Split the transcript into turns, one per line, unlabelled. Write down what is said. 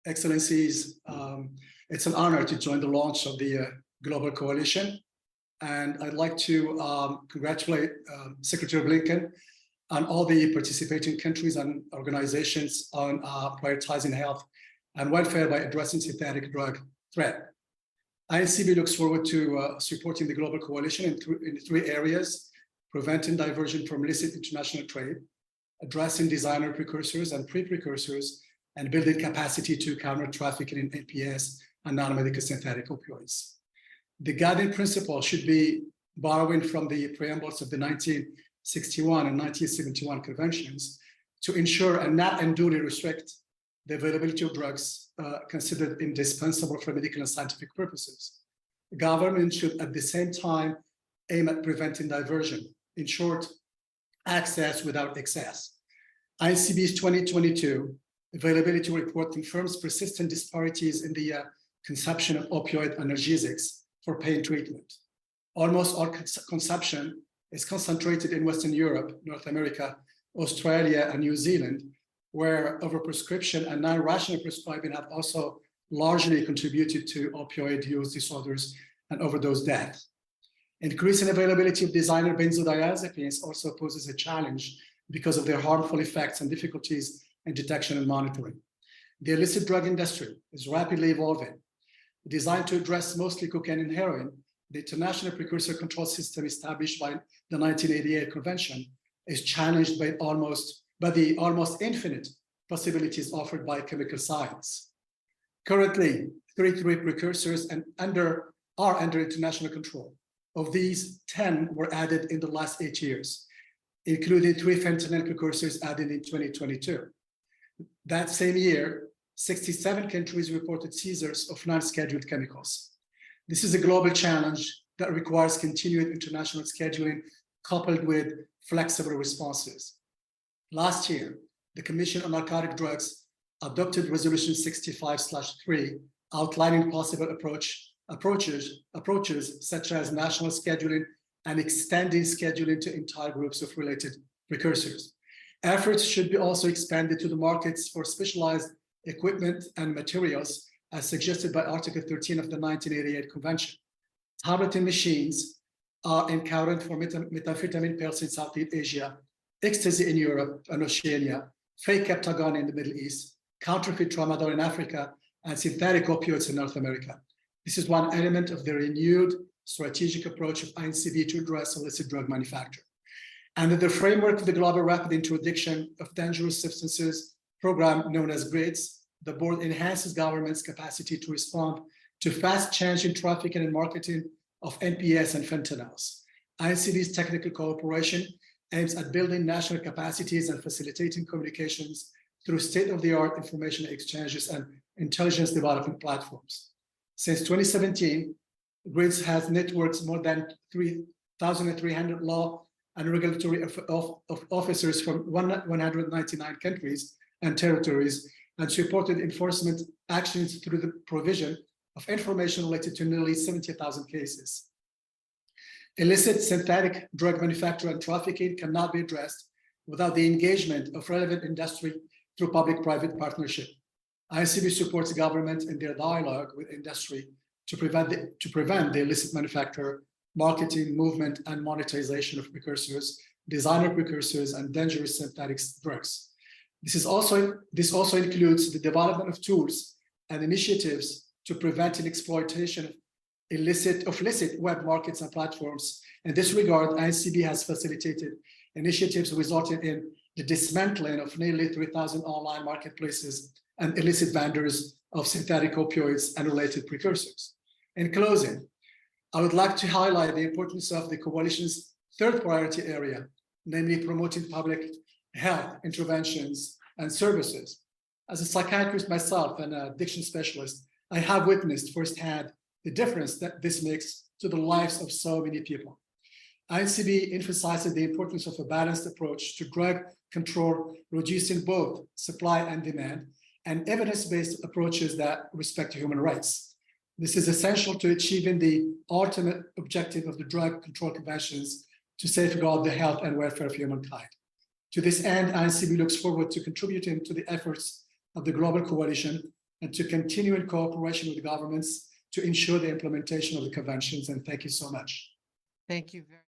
Excellencies, it's an honor to join the launch of the Global Coalition. And I'd like to congratulate Secretary Blinken and all the participating countries and organizations on prioritizing health and welfare by addressing synthetic drug threat. INCB looks forward to supporting the Global Coalition in three areas: preventing diversion from illicit international trade, addressing designer precursors and pre-precursors, and building capacity to counter trafficking in NPS and non-medical synthetic opioids. The guiding principle should be borrowing from the preambles of the 1961 and 1971 conventions to ensure and not unduly restrict the availability of drugs considered indispensable for medical and scientific purposes. The government should at the same time aim at preventing diversion, in short, access without excess. INCB's 2022 availability report confirms persistent disparities in the consumption of opioid analgesics for pain treatment. Almost all consumption is concentrated in Western Europe, North America, Australia, and New Zealand, where overprescription and non-rational prescribing have also largely contributed to opioid use disorders and overdose death. Increasing availability of designer benzodiazepines also poses a challenge because of their harmful effects and difficulties in detection and monitoring. The illicit drug industry is rapidly evolving. Designed to address mostly cocaine and heroin, the International Precursor Control System established by the 1988 Convention is challenged by the almost infinite possibilities offered by chemical science. Currently, 33 precursors are under international control. Of these, 10 were added in the last 8 years, including 3 fentanyl precursors added in 2022. That same year, 67 countries reported seizures of non-scheduled chemicals. This is a global challenge that requires continued international scheduling coupled with flexible responses. Last year, the Commission on Narcotic Drugs adopted Resolution 65/3, outlining possible approaches such as national scheduling and extending scheduling to entire groups of related precursors. Efforts should be also expanded to the markets for specialized equipment and materials, as suggested by Article 13 of the 1988 Convention. Tableting machines are encountered for methamphetamine pills in Southeast Asia, ecstasy in Europe and Oceania, fake heptagon in the Middle East, counterfeit tramadol in Africa, and synthetic opioids in North America. This is one element of the renewed strategic approach of INCB to address illicit drug manufacture. Under the framework of the Global Rapid Interdiction of Dangerous Substances program known as GRIDS, the board enhances government's capacity to respond to fast changing trafficking and marketing of NPS and fentanyls. INCB's technical cooperation aims at building national capacities and facilitating communications through state-of-the-art information exchanges and intelligence development platforms. Since 2017, GRIDS has networked more than 3,300 law and regulatory officers from 199 countries and territories, and supported enforcement actions through the provision of information related to nearly 70,000 cases. Illicit synthetic drug manufacture and trafficking cannot be addressed without the engagement of relevant industry through public-private partnership. INCB supports government in their dialogue with industry to prevent the illicit manufacture, marketing, movement, and monetization of precursors, designer precursors, and dangerous synthetic drugs. This also includes the development of tools and initiatives to prevent an exploitation of illicit web markets and platforms. In this regard, INCB has facilitated initiatives resulting in the dismantling of nearly 3,000 online marketplaces and illicit vendors of synthetic opioids and related precursors. In closing, I would like to highlight the importance of the coalition's third priority area, namely promoting public health interventions and services. As a psychiatrist myself and an addiction specialist, I have witnessed firsthand the difference that this makes to the lives of so many people. INCB emphasizes the importance of a balanced approach to drug control, reducing both supply and demand, and evidence-based approaches that respect human rights. This is essential to achieving the ultimate objective of the drug control conventions to safeguard the health and welfare of humankind. To this end, INCB looks forward to contributing to the efforts of the Global Coalition and to continue in cooperation with governments to ensure the implementation of the conventions. And thank you so much.
Thank you very